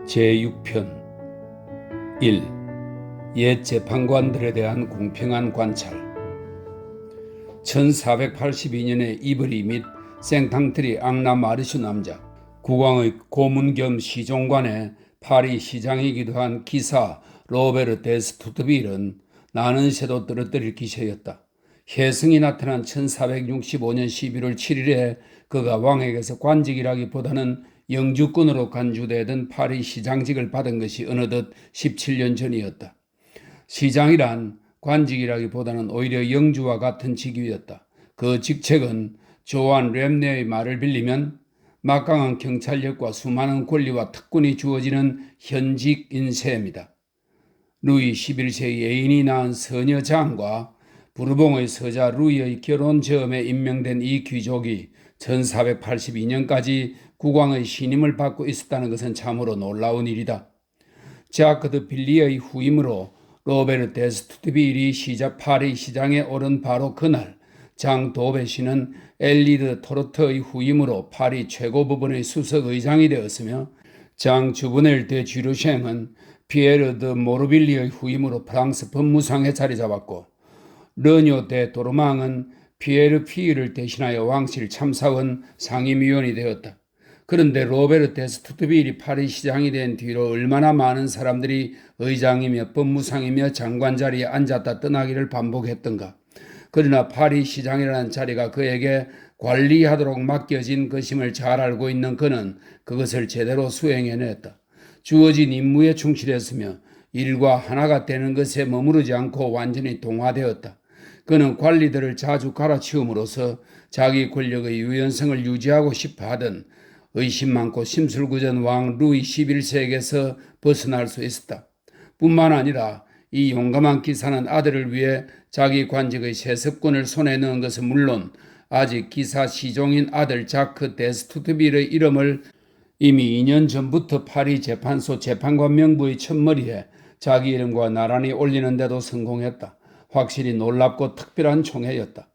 제6편 1. 옛 재판관들에 대한 공평한 관찰. 1482년에 이브리 및 생탕트리 앙나 마르슈 남자, 국왕의 고문 겸 시종관의 파리 시장이기도 한 기사 로베르 데스투트빌은 나는 새도 떨어뜨릴 기세였다. 혜승이 나타난 1465년 11월 7일에 그가 왕에게서 관직이라기보다는 영주권으로 간주되던 파리 시장직을 받은 것이 어느덧 17년 전이었다. 시장이란 관직이라기보다는 오히려 영주와 같은 직위였다. 그 직책은 조안 렘네의 말을 빌리면 막강한 경찰력과 수많은 권리와 특권이 주어지는 현직인 셈이다. 루이 11세의 애인이 낳은 서녀 장과 부르봉의 서자 루이의 결혼 즈음에 임명된 이 귀족이 1482년까지 국왕의 신임을 받고 있었다는 것은 참으로 놀라운 일이다. 자크 드 빌리의 후임으로 로베르 데스투트빌이 파리 시장에 오른 바로 그날, 장 도베시는 엘리드 토르트의 후임으로 파리 최고법원의 수석의장이 되었으며, 장 주브넬 데 쥐르셴은 피에르 드 모르빌리의 후임으로 프랑스 법무상에 자리 잡았고, 르뇨 데 도르망은 피에르 피를 대신하여 왕실 참사원 상임위원이 되었다. 그런데 로베르 데스투트빌이 파리 시장이 된 뒤로 얼마나 많은 사람들이 의장이며 법무상이며 장관 자리에 앉았다 떠나기를 반복했던가. 그러나 파리 시장이라는 자리가 그에게 관리하도록 맡겨진 것임을 잘 알고 있는 그는 그것을 제대로 수행해냈다. 주어진 임무에 충실했으며 일과 하나가 되는 것에 머무르지 않고 완전히 동화되었다. 그는 관리들을 자주 갈아치움으로써 자기 권력의 유연성을 유지하고 싶어 하던 의심 많고 심술궂은 왕 루이 11세에게서 벗어날 수 있었다. 뿐만 아니라 이 용감한 기사는 아들을 위해 자기 관직의 세습권을 손에 넣은 것은 물론 아직 기사 시종인 아들 자크 데스투트빌의 이름을 이미 2년 전부터 파리 재판소 재판관 명부의 첫머리에 자기 이름과 나란히 올리는 데도 성공했다. 확실히 놀랍고 특별한 총회였다.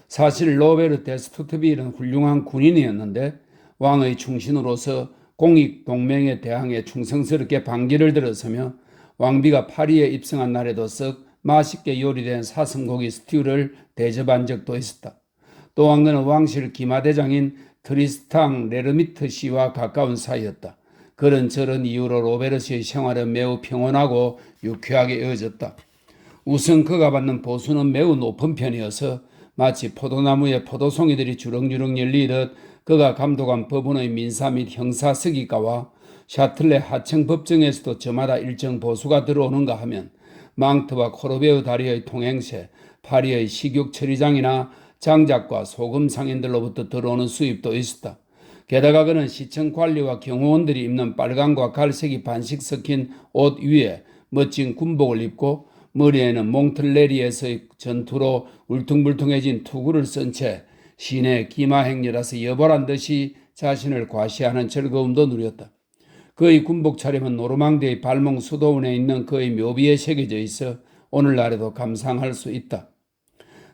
사실 로베르 데스투트빌은 훌륭한 군인이었는데 왕의 충신으로서 공익동맹에 대항해 충성스럽게 반기를 들었으며 왕비가 파리에 입성한 날에도 썩 맛있게 요리된 사슴고기 스튜를 대접한 적도 있었다. 또한 그는 왕실 기마대장인 트리스탕 레르미트 씨와 가까운 사이였다. 그런 저런 이유로 로베르 씨의 생활은 매우 평온하고 유쾌하게 이어졌다. 우선 그가 받는 보수는 매우 높은 편이어서 마치 포도나무에 포도송이들이 주렁주렁 열리듯 그가 감독한 법원의 민사 및 형사 서기과와 샤틀레 하청 법정에서도 저마다 일정 보수가 들어오는가 하면 망트와 코르베우 다리의 통행세, 파리의 식욕 처리장이나 장작과 소금 상인들로부터 들어오는 수입도 있었다. 게다가 그는 시청 관리와 경호원들이 입는 빨강과 갈색이 반씩 섞인 옷 위에 멋진 군복을 입고 머리에는 몽틀레리에서의 전투로 울퉁불퉁해진 투구를 쓴 채 시내 기마행렬라서 여벌한 듯이 자신을 과시하는 즐거움도 누렸다. 그의 군복 차림은 노르망디의 발몽 수도원에 있는 그의 묘비에 새겨져 있어 오늘날에도 감상할 수 있다.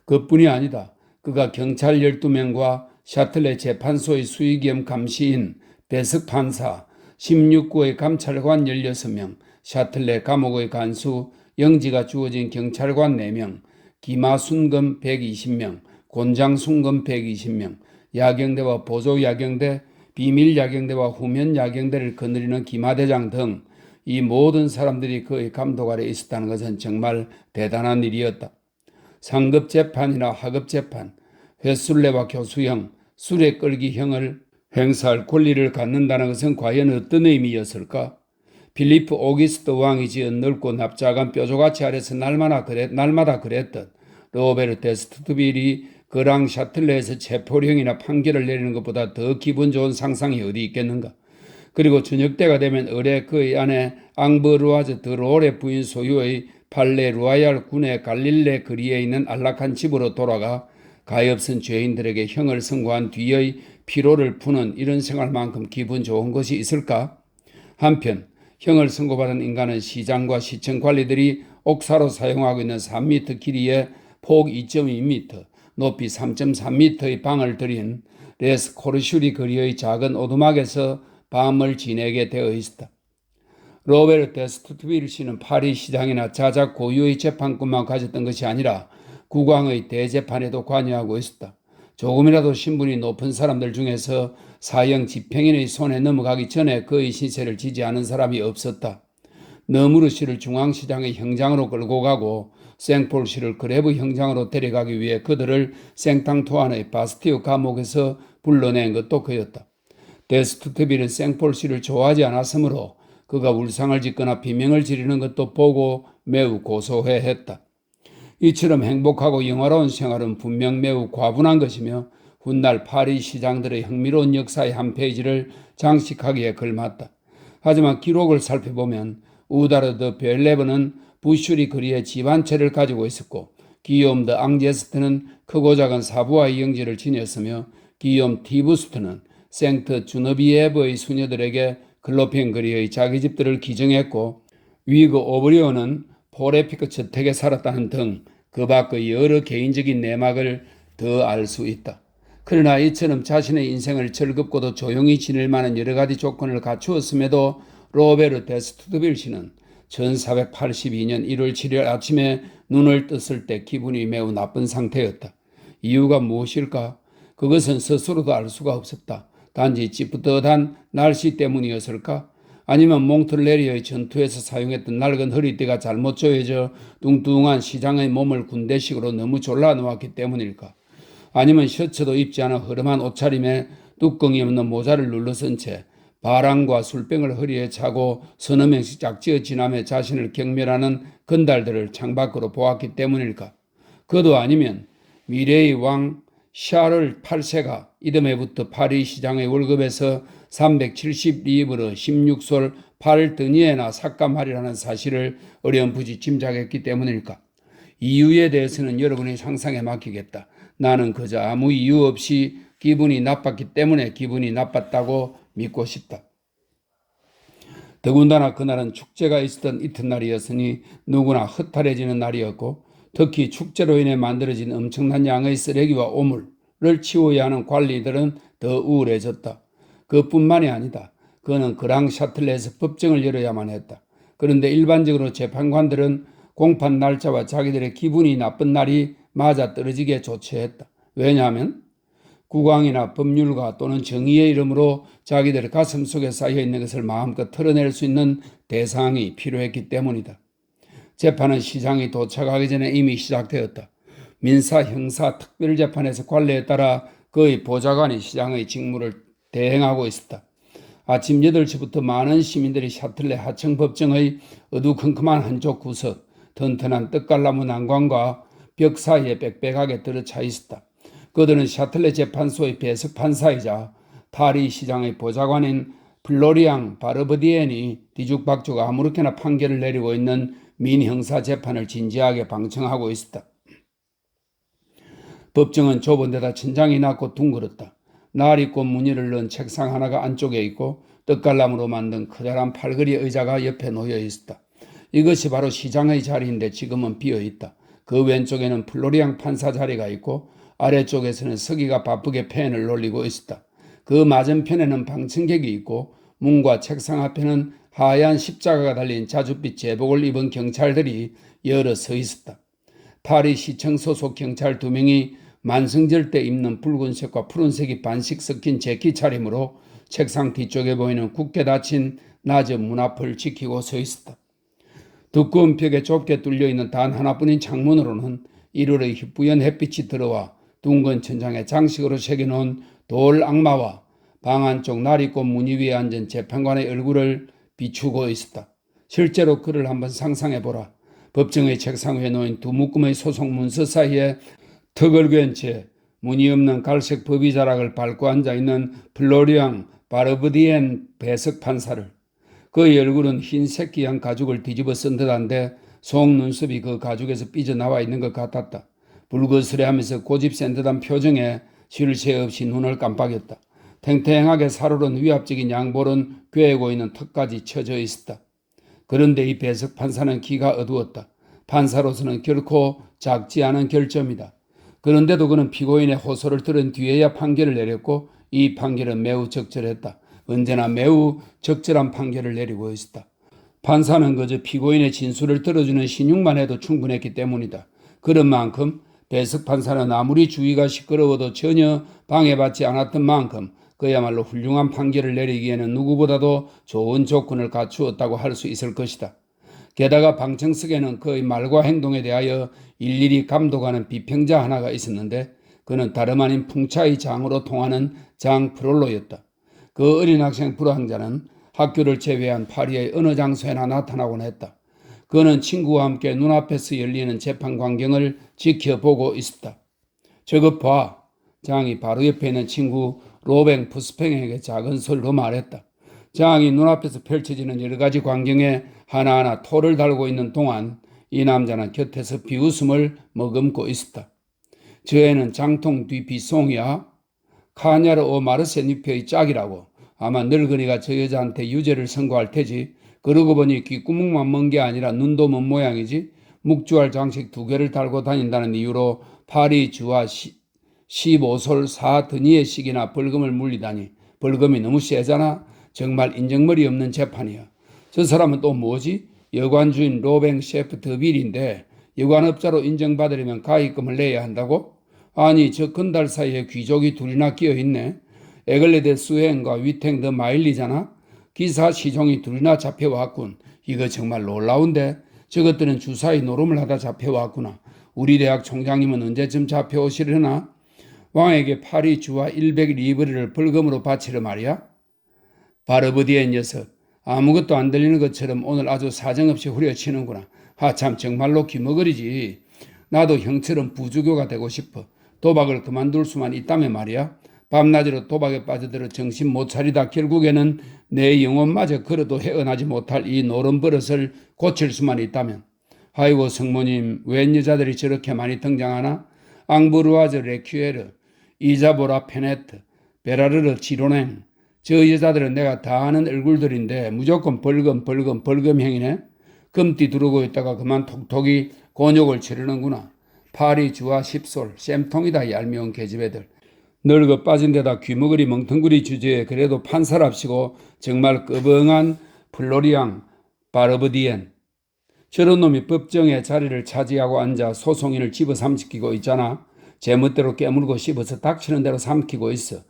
그뿐이 아니다. 그가 경찰 12명과 샤틀레 재판소의 수의겸 감시인 배석 판사, 16구의 감찰관 16명, 샤틀레 감옥의 간수, 영지가 주어진 경찰관 4명, 기마 순검 120명, 곤장 순검 120명, 야경대와 보조 야경대, 비밀 야경대와 후면 야경대를 거느리는 기마대장 등 이 모든 사람들이 그의 감독 아래 있었다는 것은 정말 대단한 일이었다. 상급 재판이나 하급 재판, 횟술래와 교수형, 수레 끌기형을 행사할 권리를 갖는다는 것은 과연 어떤 의미였을까? 필리프 오기스트 왕이 지은 넓고 납작한 뾰족아치 아래서 날마다 그랬던 로베르 데스투트빌이 그랑 샤틀레에서 체포령이나 판결을 내리는 것보다 더 기분 좋은 상상이 어디 있겠는가. 그리고 저녁 때가 되면 을에 그의 아내 앙버루아즈 드로레 부인 소유의 팔레 루아얄 군의 갈릴레 거리에 있는 안락한 집으로 돌아가 가엾은 죄인들에게 형을 선고한 뒤의 피로를 푸는 이런 생활만큼 기분 좋은 것이 있을까? 한편 형을 선고받은 인간은 시장과 시청 관리들이 옥사로 사용하고 있는 3m 길이의 폭 2.2m, 높이 3.3m의 방을 들인 레스 코르슈리 거리의 작은 오두막에서 밤을 지내게 되어 있었다. 로베르트 스투트빌 씨는 파리 시장이나 자작 고유의 재판권만 가졌던 것이 아니라 국왕의 대재판에도 관여하고 있었다. 조금이라도 신분이 높은 사람들 중에서 사형 집행인의 손에 넘어가기 전에 그의 신세를 지지 않은 사람이 없었다. 너무르 씨를 중앙시장의 형장으로 끌고 가고 생폴 씨를 그레브 형장으로 데려가기 위해 그들을 생탕투안의 바스티유 감옥에서 불러낸 것도 그였다. 데스투트빌은 생폴 씨를 좋아하지 않았으므로 그가 울상을 짓거나 비명을 지르는 것도 보고 매우 고소해했다. 이처럼 행복하고 영화로운 생활은 분명 매우 과분한 것이며 훗날 파리 시장들의 흥미로운 역사의 한 페이지를 장식하기에 걸맞다. 하지만 기록을 살펴보면 우다르 드 벨레브는 부슈리 거리에 집안채를 가지고 있었고 기욤 드 앙제스트는 크고 작은 사부와의 영지를 지녔으며 기욤 티부스트는 생트 주너비에브의 수녀들에게 글로펜 거리의 자기 집들을 기증했고 위그 오브리오는 포레피크 저택에 살았다는 등 그 밖의 여러 개인적인 내막을 더 알 수 있다. 그러나 이처럼 자신의 인생을 즐겁고도 조용히 지낼 만한 여러 가지 조건을 갖추었음에도 로베르 데스투드빌 씨는 1482년 1월 7일 아침에 눈을 떴을 때 기분이 매우 나쁜 상태였다. 이유가 무엇일까? 그것은 스스로도 알 수가 없었다. 단지 찌뿌듯한 날씨 때문이었을까? 아니면 몽틀레리의 전투에서 사용했던 낡은 허리띠가 잘못 조여져 뚱뚱한 시장의 몸을 군대식으로 너무 졸라놓았기 때문일까? 아니면 셔츠도 입지 않아 허름한 옷차림에 뚜껑이 없는 모자를 눌러쓴 채 바람과 술병을 허리에 차고 서너 명씩 짝지어 지나며 자신을 경멸하는 건달들을 창밖으로 보았기 때문일까? 그도 아니면 미래의 왕 샤를 8세가 이듬해부터 파리 시장의 월급에서 370리브르 16솔 8드니에나 삭감하리라는 사실을 어렴풋이 짐작했기 때문일까? 이유에 대해서는 여러분의 상상에 맡기겠다. 나는 그저 아무 이유 없이 기분이 나빴기 때문에 기분이 나빴다고 믿고 싶다. 더군다나 그날은 축제가 있었던 이튿날이었으니 누구나 허탈해지는 날이었고 특히 축제로 인해 만들어진 엄청난 양의 쓰레기와 오물을 치워야 하는 관리들은 더 우울해졌다. 그뿐만이 아니다. 그는 그랑 샤틀레에서 법정을 열어야만 했다. 그런데 일반적으로 재판관들은 공판 날짜와 자기들의 기분이 나쁜 날이 맞아떨어지게 조처했다. 왜냐하면 국왕이나 법률가 또는 정의의 이름으로 자기들의 가슴 속에 쌓여있는 것을 마음껏 털어낼 수 있는 대상이 필요했기 때문이다. 재판은 시장이 도착하기 전에 이미 시작되었다. 민사, 형사, 특별재판에서 관례에 따라 그의 보좌관이 시장의 직무를 대행하고 있었다. 아침 8시부터 많은 시민들이 샤틀레 하청법정의 어두컴컴한 한쪽 구석, 튼튼한 떡갈나무 난관과 벽 사이에 빽빽하게 들어차 있었다. 그들은 샤틀레 재판소의 배석 판사이자 파리 시장의 보좌관인 플로리앙 바르브디엔이 뒤죽박죽 아무렇게나 판결을 내리고 있는 민형사 재판을 진지하게 방청하고 있었다. 법정은 좁은 데다 천장이 낮고 둥그렇다. 나리꽃 무늬를 넣은 책상 하나가 안쪽에 있고 떡갈나무로 만든 커다란 팔걸이 의자가 옆에 놓여 있었다. 이것이 바로 시장의 자리인데 지금은 비어 있다. 그 왼쪽에는 플로리앙 판사 자리가 있고 아래쪽에서는 서기가 바쁘게 펜을 놀리고 있었다. 그 맞은편에는 방청객이 있고 문과 책상 앞에는 하얀 십자가가 달린 자줏빛 제복을 입은 경찰들이 여러 서 있었다. 파리 시청 소속 경찰 2명이 만성절 때 입는 붉은색과 푸른색이 반씩 섞인 재킷 차림으로 책상 뒤쪽에 보이는 굳게 닫힌 낮은 문 앞을 지키고 서 있었다. 두꺼운 벽에 좁게 뚫려있는 단 하나뿐인 창문으로는 일월의 희뿌연 햇빛이 들어와 둥근 천장에 장식으로 새겨놓은 돌 악마와 방 안쪽 나리꽃 무늬 위에 앉은 재판관의 얼굴을 비추고 있었다. 실제로 그를 한번 상상해보라. 법정의 책상 위에 놓인 두 묶음의 소속 문서 사이에 턱을 괜 채 무늬 없는 갈색 법의자락을 밟고 앉아있는 플로리앙 바르브디엔 배석 판사를, 그의 얼굴은 흰 새끼양 가죽을 뒤집어 쓴 듯한데 속눈썹이 그 가죽에서 삐져나와 있는 것 같았다. 불그스레하면서 고집센 듯한 표정에 쉴 새 없이 눈을 깜빡였다. 탱탱하게 살오른 위압적인 양볼은 꿰고 있는 턱까지 쳐져 있었다. 그런데 이 배석 판사는 기가 어두웠다. 판사로서는 결코 작지 않은 결점이다. 그런데도 그는 피고인의 호소를 들은 뒤에야 판결을 내렸고 이 판결은 매우 적절했다. 언제나 매우 적절한 판결을 내리고 있었다. 판사는 그저 피고인의 진술을 들어주는 신용만 해도 충분했기 때문이다. 그런 만큼 배석 판사는 아무리 주위가 시끄러워도 전혀 방해받지 않았던 만큼 그야말로 훌륭한 판결을 내리기에는 누구보다도 좋은 조건을 갖추었다고 할 수 있을 것이다. 게다가 방청석에는 그의 말과 행동에 대하여 일일이 감독하는 비평자 하나가 있었는데 그는 다름 아닌 풍차의 장으로 통하는 장 프롤로였다. 그 어린 학생 불황자는 학교를 제외한 파리의 어느 장소에나 나타나곤 했다. 그는 친구와 함께 눈앞에서 열리는 재판 광경을 지켜보고 있었다. 저것 봐. 장이 바로 옆에 있는 친구 로뱅 푸스팽에게 작은 소리로 말했다. 장이 눈앞에서 펼쳐지는 여러 가지 광경에 하나하나 토를 달고 있는 동안 이 남자는 곁에서 비웃음을 머금고 있었다. 저 애는 장통 뒤 빗송이야. 카냐르 오 마르세니페의 짝이라고. 아마 늙은이가 저 여자한테 유죄를 선고할 테지. 그러고 보니 귓구멍만 먼 게 아니라 눈도 먼 모양이지. 묵주할 장식 2개를 달고 다닌다는 이유로 파리 주와 15솔 4드니의씩이나 벌금을 물리다니. 벌금이 너무 세잖아. 정말 인정머리 없는 재판이야. 저 사람은 또 뭐지? 여관주인 로뱅 셰프 드빌인데 여관업자로 인정받으려면 가입금을 내야 한다고? 아니 저 건달 사이에 귀족이 둘이나 끼어있네. 에글레데 수행과 위탱 더 마일리잖아. 기사 시종이 둘이나 잡혀왔군. 이거 정말 놀라운데. 저것들은 주사위 노름을 하다 잡혀왔구나. 우리 대학 총장님은 언제쯤 잡혀오시려나? 왕에게 파리 주와 100리브르를 벌금으로 바치려 말이야? 바르브디에 녀석. 아무것도 안 들리는 것처럼 오늘 아주 사정없이 후려치는구나. 참 정말로 귀머거리지. 나도 형처럼 부주교가 되고 싶어. 도박을 그만둘 수만 있다면 말이야. 밤낮으로 도박에 빠져들어 정신 못 차리다 결국에는 내 영혼마저 걸어도 헤어나지 못할 이 노름 버릇을 고칠 수만 있다면. 아이고 성모님, 웬 여자들이 저렇게 많이 등장하나? 앙브루아즈 레큐에르, 이자보라 페네트, 베라르르 지로냉. 저 여자들은 내가 다 아는 얼굴들인데 무조건 벌금형이네. 금띠 두르고 있다가 그만 톡톡이 곤욕을 치르는구나. 파리 주와 10솔, 쌤통이다 얄미운 계집애들. 늙어 빠진 데다 귀머거리 멍텅구리 주제에 그래도 판사랍시고 정말 끄벙한 플로리앙 바르브디엔. 저런 놈이 법정에 자리를 차지하고 앉아 소송인을 집어삼키고 있잖아. 제멋대로 깨물고 씹어서 닥치는 대로 삼키고 있어.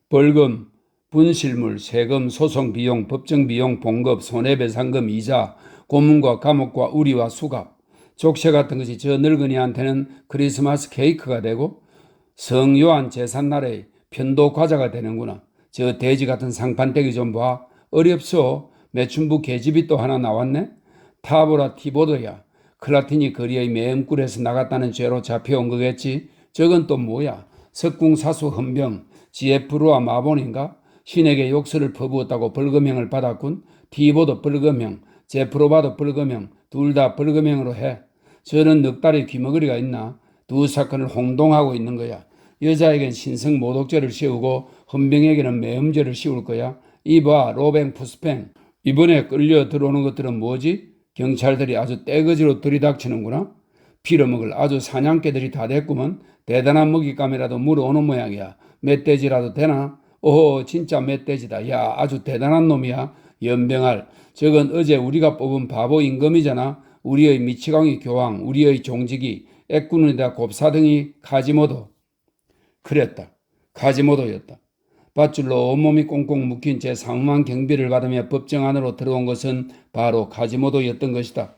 벌금, 분실물, 세금, 소송비용, 법정비용, 봉급, 손해배상금, 이자, 고문과 감옥과 우리와 수갑, 족쇄 같은 것이 저 늙은이한테는 크리스마스 케이크가 되고 성 요한 제삿날의 편도 과자가 되는구나. 저 돼지 같은 상판떼기 좀 봐. 어렵소. 매춘부 계집이 또 하나 나왔네. 타보라 티보드야. 클라티니 거리의 매음굴에서 나갔다는 죄로 잡혀온 거겠지. 저건 또 뭐야? 석궁사수 헌병, 지에프루와 마본인가? 신에게 욕설을 퍼부었다고 벌금형을 받았군. 티보도 벌금형, 제프로바도 벌금형, 둘 다 벌금형으로 해. 저런 넉다리 귀머거리가 있나? 두 사건을 홍동하고 있는 거야. 여자에겐 신성 모독죄를 씌우고 헌병에게는 매음죄를 씌울 거야. 이봐 로뱅 푸스팽. 이번에 끌려 들어오는 것들은 뭐지? 경찰들이 아주 떼거지로 들이닥치는구나. 빌어먹을 아주 사냥개들이 다 됐구먼. 대단한 먹잇감이라도 물어오는 모양이야. 멧돼지라도 되나? 오호 진짜 멧돼지다. 야 아주 대단한 놈이야. 연병할. 저건 어제 우리가 뽑은 바보 임금이잖아. 우리의 미치광이 교황, 우리의 종직이, 애꾸눈이다 곱사등이 카지모도. 그랬다. 카지모도였다. 밧줄로 온몸이 꽁꽁 묶인 채 상ум한 경비를 받으며 법정 안으로 들어온 것은 바로 카지모도였던 것이다.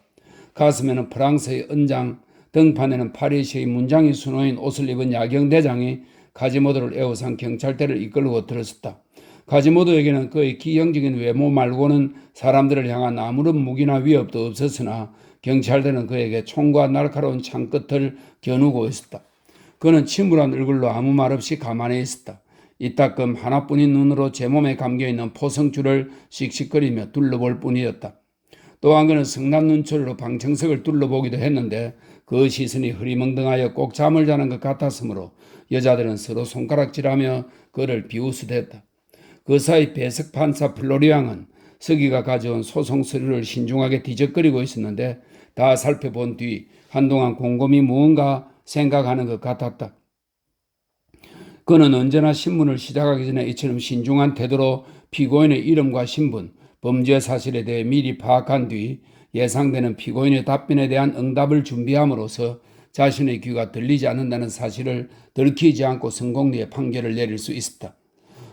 가슴에는 프랑스의 은장, 등판에는 파리시의 문장이 수놓인 옷을 입은 야경대장이 카지모도를 에워싼 경찰대를 이끌고 들었었다. 카지모도에게는 그의 기형적인 외모 말고는 사람들을 향한 아무런 무기나 위협도 없었으나 경찰대는 그에게 총과 날카로운 창끝을 겨누고 있었다. 그는 침울한 얼굴로 아무 말 없이 가만히 있었다. 이따금 하나뿐인 눈으로 제 몸에 감겨있는 포성줄을 씩씩거리며 둘러볼 뿐이었다. 또한 그는 성난 눈초리로 방청석을 둘러보기도 했는데 그 시선이 흐리멍덩하여 꼭 잠을 자는 것 같았으므로 여자들은 서로 손가락질하며 그를 비웃으댔다. 그 사이 배석 판사 플로리앙은 서기가 가져온 소송 서류를 신중하게 뒤적거리고 있었는데 다 살펴본 뒤 한동안 곰곰이 무언가 생각하는 것 같았다. 그는 언제나 신문을 시작하기 전에 이처럼 신중한 태도로 피고인의 이름과 신분, 범죄 사실에 대해 미리 파악한 뒤 예상되는 피고인의 답변에 대한 응답을 준비함으로써 자신의 귀가 들리지 않는다는 사실을 들키지 않고 성공리에 판결을 내릴 수 있었다.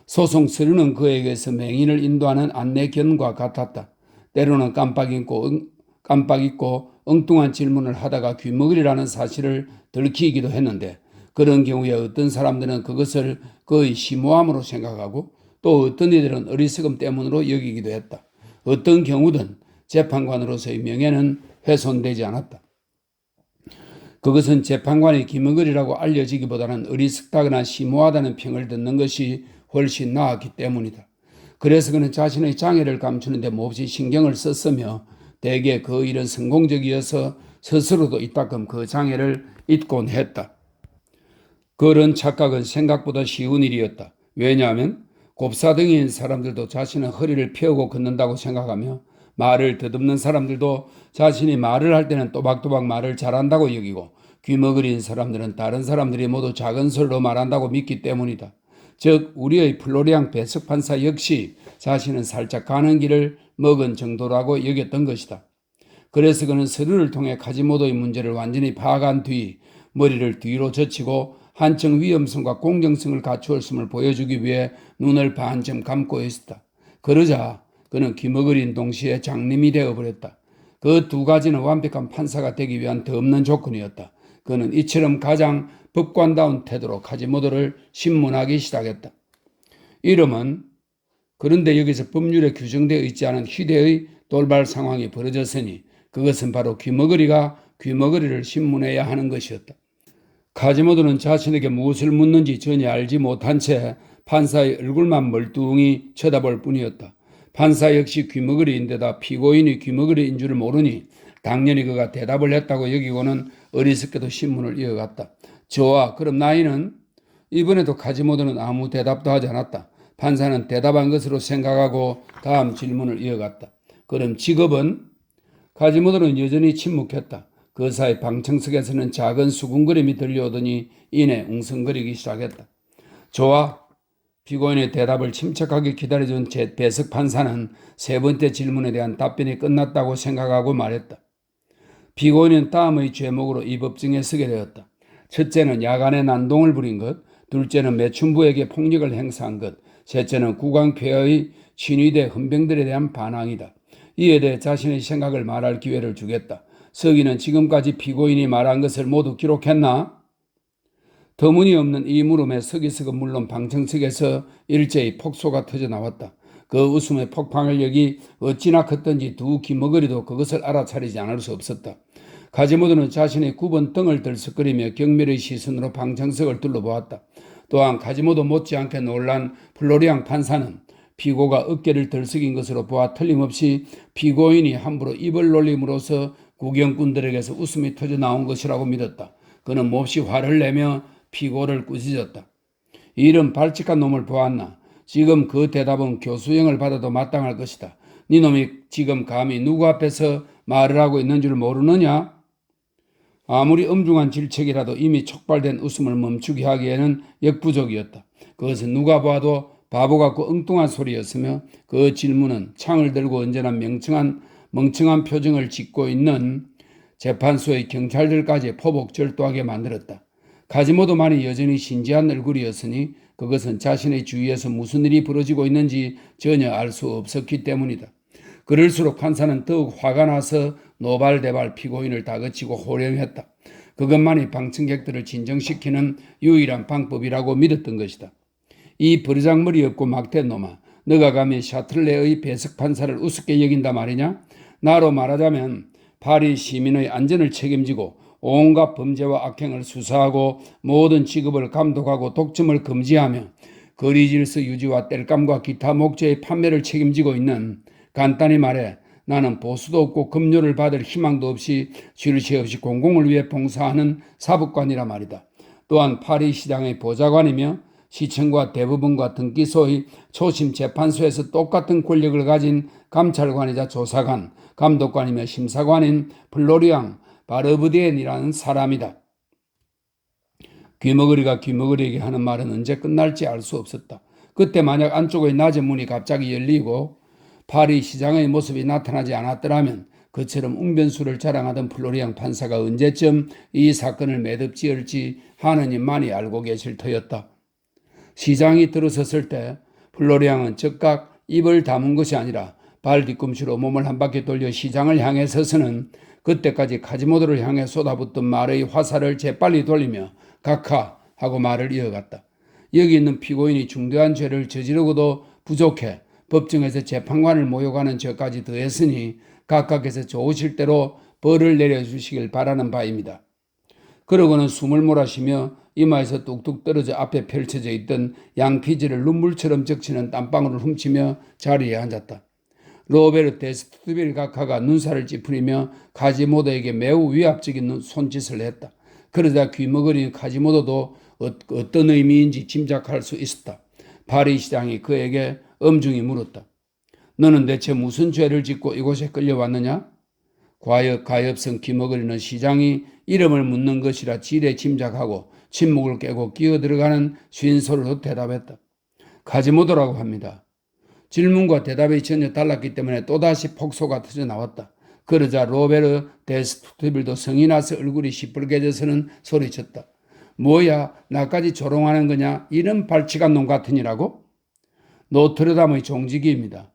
소송 서류는 그에게서 맹인을 인도하는 안내견과 같았다. 때로는 깜빡 잊고 엉뚱한 질문을 하다가 귀머거리라는 사실을 들키기도 했는데, 그런 경우에 어떤 사람들은 그것을 거의 심오함으로 생각하고 또 어떤 이들은 어리석음 때문으로 여기기도 했다. 어떤 경우든 재판관으로서의 명예는 훼손되지 않았다. 그것은 재판관이 귀머거리라고 알려지기보다는 어리석다거나 심오하다는 평을 듣는 것이 훨씬 나았기 때문이다. 그래서 그는 자신의 장애를 감추는 데 몹시 신경을 썼으며 대개 그 일은 성공적이어서 스스로도 이따금 그 장애를 잊곤 했다. 그런 착각은 생각보다 쉬운 일이었다. 왜냐하면 곱사등이인 사람들도 자신은 허리를 펴고 걷는다고 생각하며 말을 더듬는 사람들도 자신이 말을 할 때는 또박또박 말을 잘한다고 여기고 귀머거리인 사람들은 다른 사람들이 모두 작은 소리로 말한다고 믿기 때문이다. 즉 우리의 플로리앙 배석 판사 역시 자신은 살짝 가는 길을 먹은 정도라고 여겼던 것이다. 그래서 그는 서류를 통해 카지모도의 문제를 완전히 파악한 뒤 머리를 뒤로 젖히고 한층 위험성과 공정성을 갖추었음을 보여주기 위해 눈을 반쯤 감고 있었다. 그러자 그는 귀머거린 동시에 장님이 되어버렸다. 그 두 가지는 완벽한 판사가 되기 위한 더 없는 조건이었다. 그는 이처럼 가장 법관다운 태도로 카지모도를 신문하기 시작했다. 이름은 그런데 여기서 법률에 규정되어 있지 않은 희대의 돌발 상황이 벌어졌으니 그것은 바로 귀머거리가 귀머거리를 신문해야 하는 것이었다. 카지모도는 자신에게 무엇을 묻는지 전혀 알지 못한 채 판사의 얼굴만 멀뚱히 쳐다볼 뿐이었다. 판사 역시 귀머거리인데다 피고인이 귀머거리인 줄을 모르니 당연히 그가 대답을 했다고 여기고는 어리석게도 신문을 이어갔다. 좋아, 그럼 나이는? 이번에도 카지모도는 아무 대답도 하지 않았다. 판사는 대답한 것으로 생각하고 다음 질문을 이어갔다. 그럼 직업은? 카지모도는 여전히 침묵했다. 그 사이 방청석에서는 작은 수군거림이 들려오더니 이내 웅성거리기 시작했다. 좋아. 피고인의 대답을 침착하게 기다려준 배석 판사는 세 번째 질문에 대한 답변이 끝났다고 생각하고 말했다. 피고인은 다음의 죄목으로 이 법정에 서게 되었다. 첫째는 야간에 난동을 부린 것, 둘째는 매춘부에게 폭력을 행사한 것, 셋째는 구강폐하의 친위대 헌병들에 대한 반항이다. 이에 대해 자신의 생각을 말할 기회를 주겠다. 서기는 지금까지 피고인이 말한 것을 모두 기록했나? 터무니없는 이 물음에 서기석은 물론 방청석에서 일제히 폭소가 터져 나왔다. 그 웃음의 폭풍을 여기 어찌나 컸던지 두 귀머거리도 그것을 알아차리지 않을 수 없었다. 카지모도는 자신의 굽은 등을 들썩거리며 경멸의 시선으로 방청석을 둘러보았다. 또한 카지모도 못지않게 놀란 플로리앙 판사는 피고가 어깨를 들썩인 것으로 보아 틀림없이 피고인이 함부로 입을 놀림으로써 구경꾼들에게서 웃음이 터져 나온 것이라고 믿었다. 그는 몹시 화를 내며 피고를 꾸짖었다. 이런 발칙한 놈을 보았나? 지금 그 대답은 교수형을 받아도 마땅할 것이다. 네 놈이 지금 감히 누구 앞에서 말을 하고 있는 줄 모르느냐? 아무리 엄중한 질책이라도 이미 촉발된 웃음을 멈추게 하기에는 역부족이었다. 그것은 누가 봐도 바보 같고 엉뚱한 소리였으며 그 질문은 창을 들고 언제나 멍청한 표정을 짓고 있는 재판소의 경찰들까지 포복절도하게 만들었다. 카지모도만이 여전히 신지한 얼굴이었으니 그것은 자신의 주위에서 무슨 일이 벌어지고 있는지 전혀 알 수 없었기 때문이다. 그럴수록 판사는 더욱 화가 나서 노발대발 피고인을 다그치고 호령했다. 그것만이 방청객들을 진정시키는 유일한 방법이라고 믿었던 것이다. 이 버르장머리 없고 막대 놈아, 너가 감히 샤틀레의 배석 판사를 우습게 여긴다 말이냐? 나로 말하자면 파리 시민의 안전을 책임지고 온갖 범죄와 악행을 수사하고 모든 직업을 감독하고 독점을 금지하며 거리질서 유지와 땔감과 기타 목재의 판매를 책임지고 있는, 간단히 말해 나는 보수도 없고 급료를 받을 희망도 없이 쉴 새 없이 공공을 위해 봉사하는 사법관이라 말이다. 또한 파리 시장의 보좌관이며 시청과 대법원과 등기소의 초심 재판소에서 똑같은 권력을 가진 감찰관이자 조사관, 감독관이며 심사관인 플로리앙 바르브디엔이라는 사람이다. 귀머거리가 귀머거리에게 하는 말은 언제 끝날지 알 수 없었다. 그때 만약 안쪽의 낮은 문이 갑자기 열리고 파리 시장의 모습이 나타나지 않았더라면 그처럼 웅변수를 자랑하던 플로리앙 판사가 언제쯤 이 사건을 매듭지을지 하느님만이 알고 계실 터였다. 시장이 들어섰을 때 플로리앙은 즉각 입을 다문 것이 아니라 발 뒤꿈치로 몸을 한 바퀴 돌려 시장을 향해 서서는 그때까지 카지모도를 향해 쏟아붓던 말의 화살을 재빨리 돌리며 각하 하고 말을 이어갔다. 여기 있는 피고인이 중대한 죄를 저지르고도 부족해 법정에서 재판관을 모욕하는 죄까지 더했으니 각하께서 좋으실 대로 벌을 내려주시길 바라는 바입니다. 그러고는 숨을 몰아쉬며 이마에서 뚝뚝 떨어져 앞에 펼쳐져 있던 양피지를 눈물처럼 적시는 땀방울을 훔치며 자리에 앉았다. 로베르 데스투빌 각하가 눈살을 찌푸리며 카지모도에게 매우 위압적인 손짓을 했다. 그러자 귀머거리는 카지모도도 어떤 의미인지 짐작할 수 있었다. 파리 시장이 그에게 엄중히 물었다. 너는 대체 무슨 죄를 짓고 이곳에 끌려왔느냐? 가엾은 귀머거리는 시장이 이름을 묻는 것이라 지레 짐작하고 침묵을 깨고 끼어들어가는 쉰소리로 대답했다. 카지모도라고 합니다. 질문과 대답이 전혀 달랐기 때문에 또다시 폭소가 터져나왔다. 그러자 로베르 데스투빌도 성이 나서 얼굴이 시뻘개져서는 소리쳤다. 뭐야, 나까지 조롱하는 거냐? 이런 발치간 놈 같으니라고? 노트르담의 종지기입니다.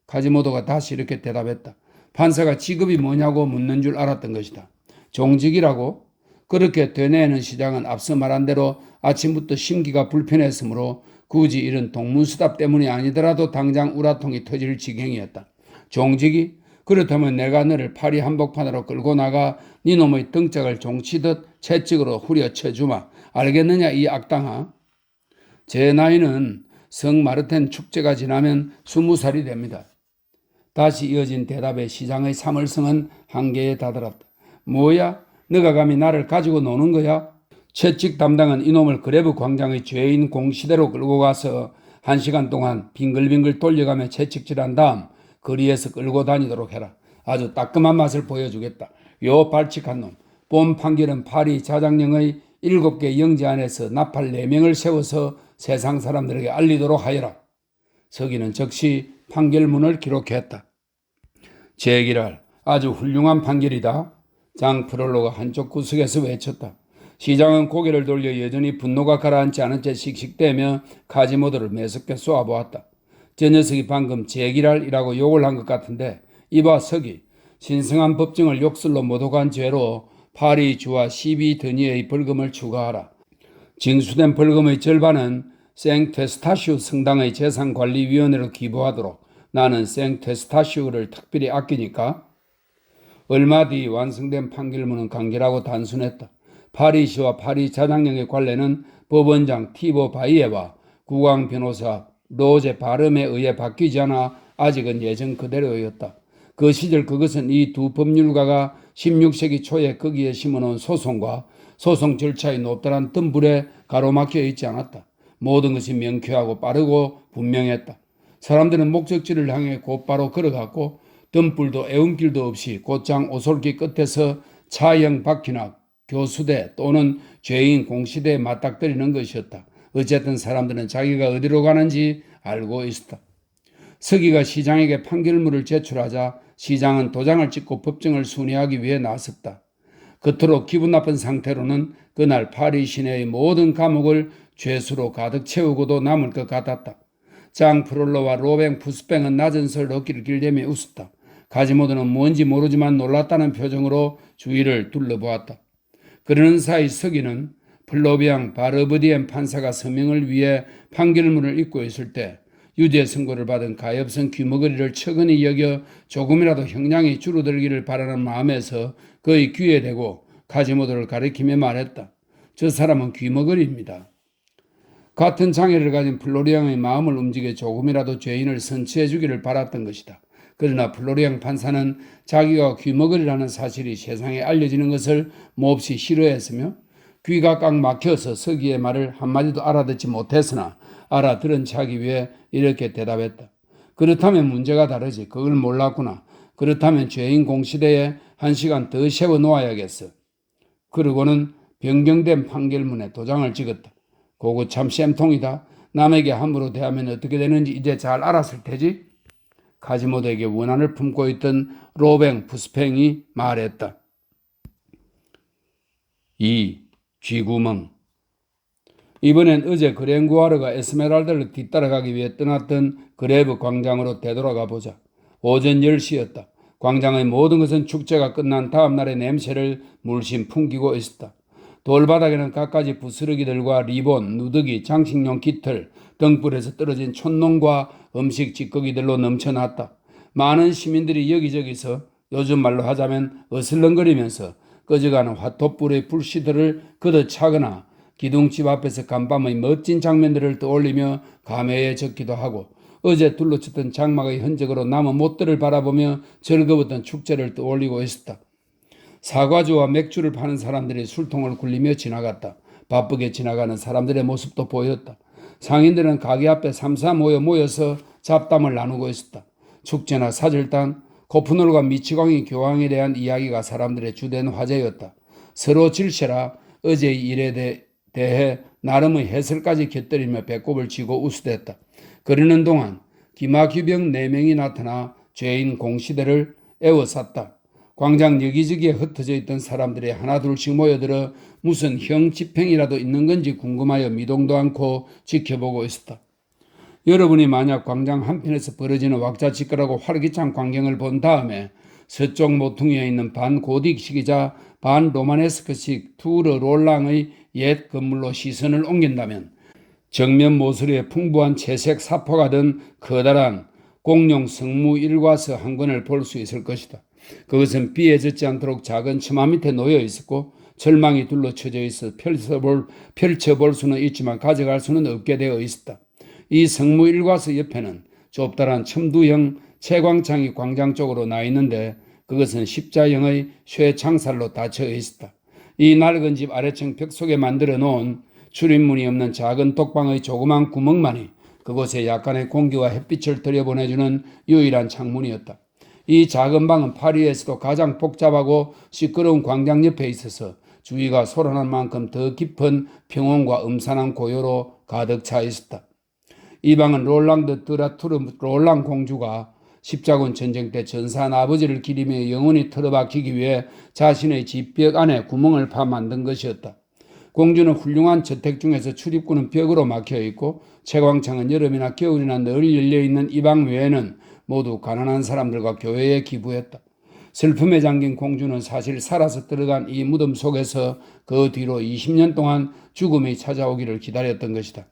카지모도가 다시 이렇게 대답했다. 판사가 직업이 뭐냐고 묻는 줄 알았던 것이다. 종직이라고? 그렇게 되뇌는 시장은 앞서 말한 대로 아침부터 심기가 불편했으므로 굳이 이런 동문수답 때문이 아니더라도 당장 우라통이 터질 지경이었다. 종직이? 그렇다면 내가 너를 파리 한복판으로 끌고 나가 네 놈의 등짝을 종치듯 채찍으로 후려쳐 주마. 알겠느냐 이 악당아? 제 나이는 성 마르텐 축제가 지나면 20살이 됩니다. 다시 이어진 대답에 시장의 사물성은 한계에 다다랐다. 뭐야? 너가 감히 나를 가지고 노는 거야? 채찍 담당은 이놈을 그레브 광장의 죄인 공시대로 끌고 가서 1시간 동안 빙글빙글 돌려가며 채찍질한 다음 거리에서 끌고 다니도록 해라. 아주 따끔한 맛을 보여주겠다. 요 발칙한 놈. 본 판결은 파리 자장령의 7개 영지 안에서 나팔 4명을 세워서 세상 사람들에게 알리도록 하여라. 서기는 즉시 판결문을 기록했다. 제기랄, 아주 훌륭한 판결이다. 장 프롤로가 한쪽 구석에서 외쳤다. 시장은 고개를 돌려 여전히 분노가 가라앉지 않은 채 씩씩대며 카지모도를 매섭게 쏘아보았다. 저 녀석이 방금 제기랄이라고 욕을 한 것 같은데 이봐 서기, 신성한 법정을 욕설로 모독한 죄로 파리 주와 12드니의 벌금을 추가하라. 징수된 벌금의 절반은 생테스타시우 성당의 재산관리위원회로 기부하도록. 나는 생테스타시우를 특별히 아끼니까. 얼마 뒤 완성된 판결문은 간결하고 단순했다. 파리시와 파리 자장령의 관례는 법원장 티보 바이에와 국왕 변호사 로제 바름에 의해 바뀌지 않아 아직은 예전 그대로였다. 그 시절 그것은 이 두 법률가가 16세기 초에 거기에 심어놓은 소송과 소송 절차의 높다란 덤불에 가로막혀 있지 않았다. 모든 것이 명쾌하고 빠르고 분명했다. 사람들은 목적지를 향해 곧바로 걸어갔고 덤불도 애운길도 없이 곧장 오솔길 끝에서 차형 바퀴나 교수대 또는 죄인 공시대에 맞닥뜨리는 것이었다. 어쨌든 사람들은 자기가 어디로 가는지 알고 있었다. 서기가 시장에게 판결문을 제출하자 시장은 도장을 찍고 법정을 순회하기 위해 나섰다. 그토록 기분 나쁜 상태로는 그날 파리 시내의 모든 감옥을 죄수로 가득 채우고도 남을 것 같았다. 장 프롤로와 로뱅 푸스뱅은 낮은 소리로 어깨를 길대며 웃었다. 카지모도는 뭔지 모르지만 놀랐다는 표정으로 주위를 둘러보았다. 그러는 사이 서기는 플로비앙 바르브디엔 판사가 서명을 위해 판결문을 읽고 있을 때 유죄 선고를 받은 가엾은 귀머거리를 처근히 여겨 조금이라도 형량이 줄어들기를 바라는 마음에서 그의 귀에 대고 카지모도를 가리키며 말했다. 저 사람은 귀머거리입니다. 같은 장애를 가진 플로리앙의 마음을 움직여 조금이라도 죄인을 선처해 주기를 바랐던 것이다. 그러나 플로리앙 판사는 자기가 귀머거리라는 사실이 세상에 알려지는 것을 몹시 싫어했으며 귀가 꽉 막혀서 서기의 말을 한마디도 알아듣지 못했으나 알아들은 척하기 위해 이렇게 대답했다. 그렇다면 문제가 다르지. 그걸 몰랐구나. 그렇다면 죄인 공시대에 1시간 더 세워놓아야겠어. 그러고는 변경된 판결문에 도장을 찍었다. 그거 참 쌤통이다. 남에게 함부로 대하면 어떻게 되는지 이제 잘 알았을 테지? 카지모도에게 원한을 품고 있던 로뱅 부스팽이 말했다. 2. 쥐구멍. 이번엔 어제 그랭구아르가 에스메랄다를 뒤따라가기 위해 떠났던 그레브 광장으로 되돌아가 보자. 오전 10시였다. 광장의 모든 것은 축제가 끝난 다음 날의 냄새를 물씬 풍기고 있었다. 돌바닥에는 갖가지 부스러기들과 리본, 누더기, 장식용 깃털, 등불에서 떨어진 촛농과 음식 찌꺼기들로 넘쳐났다. 많은 시민들이 여기저기서 요즘 말로 하자면 어슬렁거리면서 꺼져가는 화토불의 불씨들을 걷어차거나 기둥집 앞에서 간밤의 멋진 장면들을 떠올리며 감회에 젖기도 하고 어제 둘러쳤던 장막의 흔적으로 남은 못들을 바라보며 즐거웠던 축제를 떠올리고 있었다. 사과주와 맥주를 파는 사람들이 술통을 굴리며 지나갔다. 바쁘게 지나가는 사람들의 모습도 보였다. 상인들은 가게 앞에 삼사 모여서 잡담을 나누고 있었다. 축제나 사절단, 코프놀과 미치광이 교황에 대한 이야기가 사람들의 주된 화제였다. 서로 질세라 어제의 일에 대해 나름의 해설까지 곁들이며 배꼽을 쥐고 우스댔다. 그러는 동안 기마귀병 4명이 나타나 죄인 공시대를 에워쌌다. 광장 여기저기에 흩어져 있던 사람들이 하나둘씩 모여들어 무슨 형 집행이라도 있는 건지 궁금하여 미동도 않고 지켜보고 있었다. 여러분이 만약 광장 한편에서 벌어지는 왁자지껄하고 활기찬 광경을 본 다음에 서쪽 모퉁이에 있는 반 고딕식이자 반 로마네스크식 투르 롤랑의 옛 건물로 시선을 옮긴다면 정면 모서리에 풍부한 채색 사포가 든 커다란 공룡 성무 일과서 한 권을 볼 수 있을 것이다. 그것은 비에 젖지 않도록 작은 처마 밑에 놓여 있었고 절망이 둘러쳐져 있어 펼쳐볼 수는 있지만 가져갈 수는 없게 되어 있었다. 이 성무 일과서 옆에는 좁다란 첨두형 채광창이 광장 쪽으로 나 있는데 그것은 십자형의 쇠창살로 닫혀 있었다. 이 낡은 집 아래층 벽 속에 만들어 놓은 출입문이 없는 작은 독방의 조그만 구멍만이 그곳에 약간의 공기와 햇빛을 들여보내주는 유일한 창문이었다. 이 작은 방은 파리에서도 가장 복잡하고 시끄러운 광장 옆에 있어서 주위가 소란할 만큼 더 깊은 평온과 음산한 고요로 가득 차 있었다. 이 방은 롤랑 드 드라투르 롤랑 공주가 십자군 전쟁 때 전사한 아버지를 기리며 영원히 틀어박히기 위해 자신의 집벽 안에 구멍을 파 만든 것이었다. 공주는 훌륭한 저택 중에서 출입구는 벽으로 막혀있고 채광창은 여름이나 겨울이나 늘 열려있는 이 방 외에는 모두 가난한 사람들과 교회에 기부했다. 슬픔에 잠긴 공주는 사실 살아서 들어간 이 무덤 속에서 그 뒤로 20년 동안 죽음이 찾아오기를 기다렸던 것이다.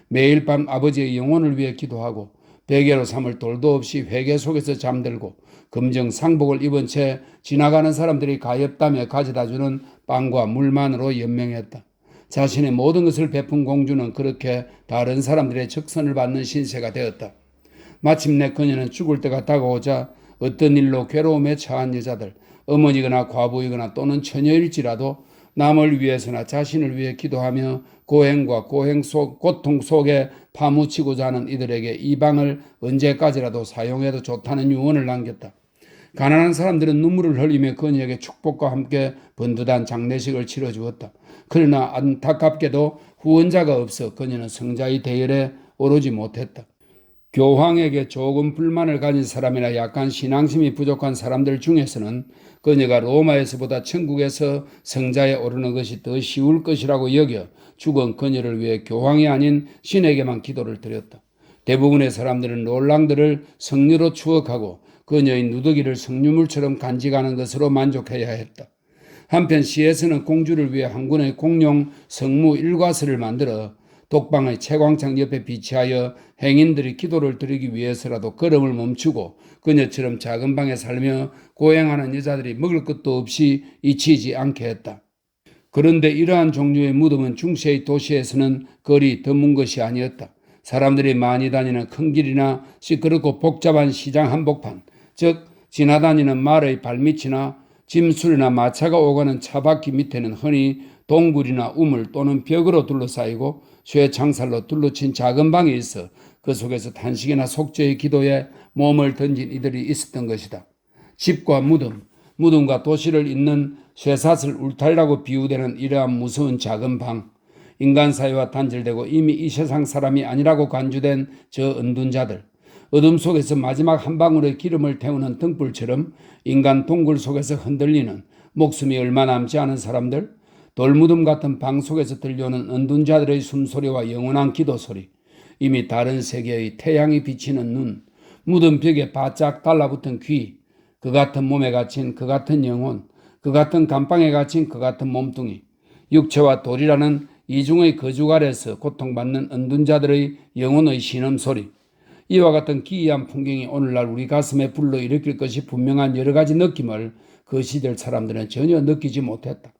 매일 밤 아버지의 영혼을 위해 기도하고 베개로 삼을 돌도 없이 회개 속에서 잠들고 검정 상복을 입은 채 지나가는 사람들이 가엾다며 가져다주는 빵과 물만으로 연명했다. 자신의 모든 것을 베푼 공주는 그렇게 다른 사람들의 적선을 받는 신세가 되었다. 마침내 그녀는 죽을 때가 다가오자 어떤 일로 괴로움에 처한 여자들, 어머니거나 과부이거나 또는 처녀일지라도 남을 위해서나 자신을 위해 기도하며 고행과 고통 속에 파묻히고자 하는 이들에게 이 방을 언제까지라도 사용해도 좋다는 유언을 남겼다. 가난한 사람들은 눈물을 흘리며 그녀에게 축복과 함께 번듯한 장례식을 치러주었다. 그러나 안타깝게도 후원자가 없어 그녀는 성자의 대열에 오르지 못했다. 교황에게 조금 불만을 가진 사람이나 약간 신앙심이 부족한 사람들 중에서는 그녀가 로마에서보다 천국에서 성자에 오르는 것이 더 쉬울 것이라고 여겨 죽은 그녀를 위해 교황이 아닌 신에게만 기도를 드렸다. 대부분의 사람들은 롤랑들을 성녀로 추억하고 그녀의 누더기를 성유물처럼 간직하는 것으로 만족해야 했다. 한편 시에서는 공주를 위해 한 권의 공룡 성무 일과서를 만들어 독방의 채광창 옆에 비치하여 행인들이 기도를 드리기 위해서라도 걸음을 멈추고 그녀처럼 작은 방에 살며 고행하는 여자들이 먹을 것도 없이 잊히지 않게 했다. 그런데 이러한 종류의 무덤은 중세의 도시에서는 거리 드문 것이 아니었다. 사람들이 많이 다니는 큰 길이나 시끄럽고 복잡한 시장 한복판, 즉 지나다니는 말의 발밑이나 짐수리나 마차가 오가는 차바퀴 밑에는 흔히 동굴이나 우물 또는 벽으로 둘러싸이고 쇠창살로 둘러친 작은 방이 있어 그 속에서 탄식이나 속죄의 기도에 몸을 던진 이들이 있었던 것이다. 집과 무덤과 도시를 잇는 쇠사슬 울타리라고 비유되는 이러한 무서운 작은 방, 인간 사회와 단절되고 이미 이 세상 사람이 아니라고 간주된 저 은둔자들, 어둠 속에서 마지막 한 방울의 기름을 태우는 등불처럼 인간 동굴 속에서 흔들리는 목숨이 얼마 남지 않은 사람들, 돌무덤 같은 방 속에서 들려오는 은둔 자들의 숨소리와 영원한 기도 소리, 이미 다른 세계의 태양이 비치는 눈, 무덤 벽에 바짝 달라붙은 귀, 그 같은 몸에 갇힌 그 같은 영혼, 그 같은 감방에 갇힌 그 같은 몸뚱이, 육체와 돌이라는 이중의 거죽 아래서 고통받는 은둔 자들의 영혼의 신음소리, 이와 같은 기이한 풍경이 오늘날 우리 가슴에 불러일으킬 것이 분명한 여러 가지 느낌을 그 시절 사람들은 전혀 느끼지 못했다.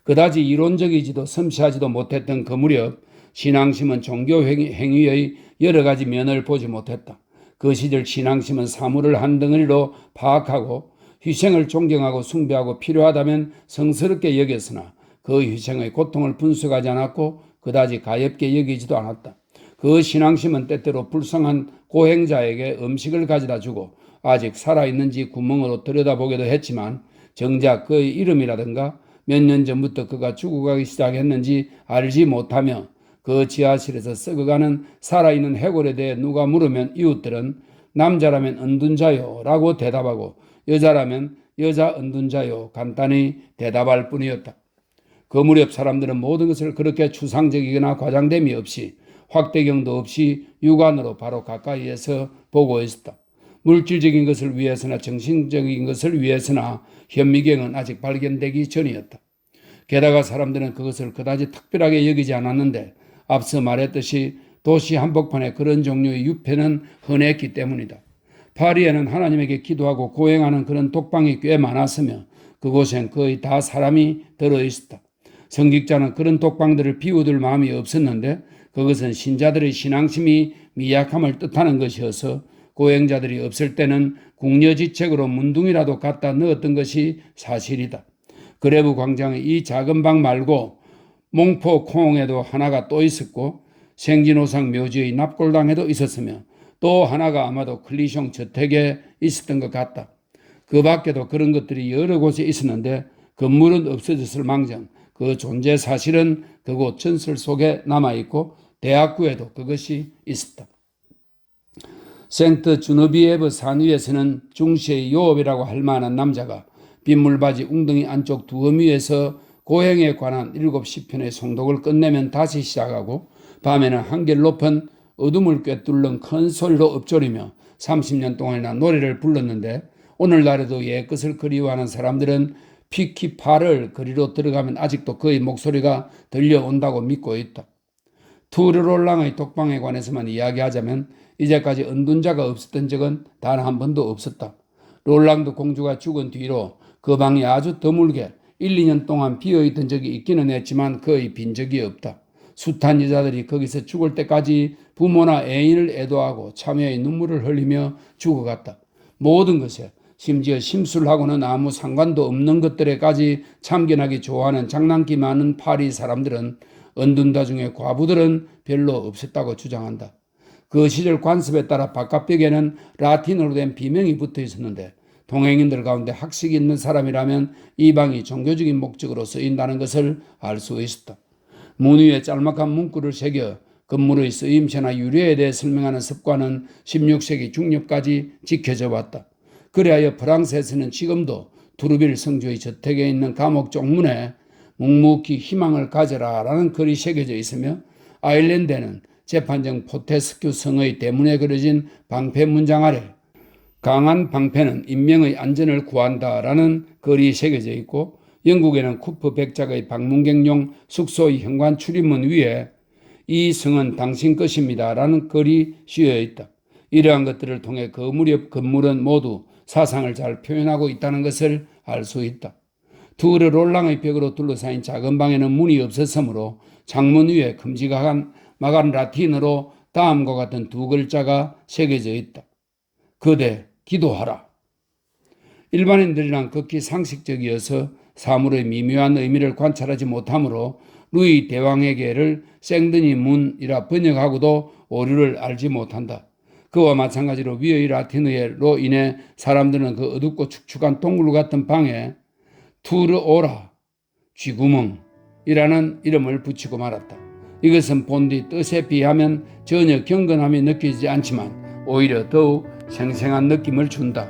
그다지 이론적이지도 섬세하지도 못했던 그 무렵 신앙심은 종교 행위의 여러 가지 면을 보지 못했다. 그 시절 신앙심은 사물을 한 덩어리로 파악하고 희생을 존경하고 숭배하고 필요하다면 성스럽게 여겼으나 그 희생의 고통을 분석하지 않았고 그다지 가엽게 여기지도 않았다. 그 신앙심은 때때로 불쌍한 고행자에게 음식을 가져다 주고 아직 살아있는지 구멍으로 들여다보기도 했지만 정작 그의 이름이라든가 몇 년 전부터 그가 죽어가기 시작했는지 알지 못하며 그 지하실에서 썩어가는 살아있는 해골에 대해 누가 물으면 이웃들은 남자라면 은둔자요 라고 대답하고 여자라면 여자 은둔자요 간단히 대답할 뿐이었다. 그 무렵 사람들은 모든 것을 그렇게 추상적이거나 과장됨이 없이 확대경도 없이 육안으로 바로 가까이에서 보고 있었다. 물질적인 것을 위해서나 정신적인 것을 위해서나 현미경은 아직 발견되기 전이었다. 게다가 사람들은 그것을 그다지 특별하게 여기지 않았는데 앞서 말했듯이 도시 한복판에 그런 종류의 유패는 흔했기 때문이다. 파리에는 하나님에게 기도하고 고행하는 그런 독방이 꽤 많았으며 그곳엔 거의 다 사람이 들어있었다. 성직자는 그런 독방들을 비워둘 마음이 없었는데 그것은 신자들의 신앙심이 미약함을 뜻하는 것이어서 고행자들이 없을 때는 궁여지책으로 문둥이라도 갖다 넣었던 것이 사실이다. 그레브 광장의 이 작은 방 말고 몽포 콩에도 하나가 또 있었고 생진호상 묘지의 납골당에도 있었으며 또 하나가 아마도 클리숑 저택에 있었던 것 같다. 그 밖에도 그런 것들이 여러 곳에 있었는데 건물은 없어졌을 망정 그 존재 사실은 그곳 전설 속에 남아있고 대학구에도 그것이 있었다. 생트 주너비에브 산 위에서는 중시의 요업이라고 할 만한 남자가 빗물바지 웅덩이 안쪽 두엄 위에서 고행에 관한 7시편의 송독을 끝내면 다시 시작하고 밤에는 한결 높은 어둠을 꿰뚫는 큰 소리로 읊조리며 30년 동안이나 노래를 불렀는데 오늘날에도 옛것을 그리워하는 사람들은 피키파를 거리로 들어가면 아직도 그의 목소리가 들려온다고 믿고 있다. 투르롤랑의 독방에 관해서만 이야기하자면 이제까지 은둔자가 없었던 적은 단 한 번도 없었다. 롤랑드 공주가 죽은 뒤로 그 방이 아주 드물게 1, 2년 동안 비어있던 적이 있기는 했지만 거의 빈 적이 없다. 숱한 여자들이 거기서 죽을 때까지 부모나 애인을 애도하고 참회의 눈물을 흘리며 죽어갔다. 모든 것에 심지어 심술하고는 아무 상관도 없는 것들에까지 참견하기 좋아하는 장난기 많은 파리 사람들은 은둔자 중에 과부들은 별로 없었다고 주장한다. 그 시절 관습에 따라 바깥벽에는 라틴어로 된 비명이 붙어 있었는데 동행인들 가운데 학식이 있는 사람이라면 이 방이 종교적인 목적으로 쓰인다는 것을 알 수 있었다. 문 위에 짤막한 문구를 새겨 건물의 쓰임새나 유래에 대해 설명하는 습관은 16세기 중葉까지 지켜져 왔다. 그리하여 프랑스에서는 지금도 두르빌 성주의 저택에 있는 감옥 쪽문에 묵묵히 희망을 가져라 라는 글이 새겨져 있으며 아일랜드에는 재판정 포테스큐 성의 대문에 그려진 방패 문장 아래 강한 방패는 인명의 안전을 구한다 라는 글이 새겨져 있고 영국에는 쿠프 백작의 방문객용 숙소의 현관 출입문 위에 이 성은 당신 것입니다 라는 글이 씌여 있다. 이러한 것들을 통해 그 무렵 건물은 모두 사상을 잘 표현하고 있다는 것을 알 수 있다. 투르 롤랑의 벽으로 둘러싸인 작은 방에는 문이 없었으므로 창문 위에 큼직한 마간 라틴어로 다음과 같은 두 글자가 새겨져 있다. 그대 기도하라. 일반인들이란 극히 상식적이어서 사물의 미묘한 의미를 관찰하지 못하므로 루이 대왕에게를 생드니 문이라 번역하고도 오류를 알지 못한다. 그와 마찬가지로 위의 라틴어로 인해 사람들은 그 어둡고 축축한 동굴 같은 방에 투르오라, 쥐구멍이라는 이름을 붙이고 말았다. 이것은 본디 뜻에 비하면 전혀 경건함이 느껴지지 않지만 오히려 더욱 생생한 느낌을 준다.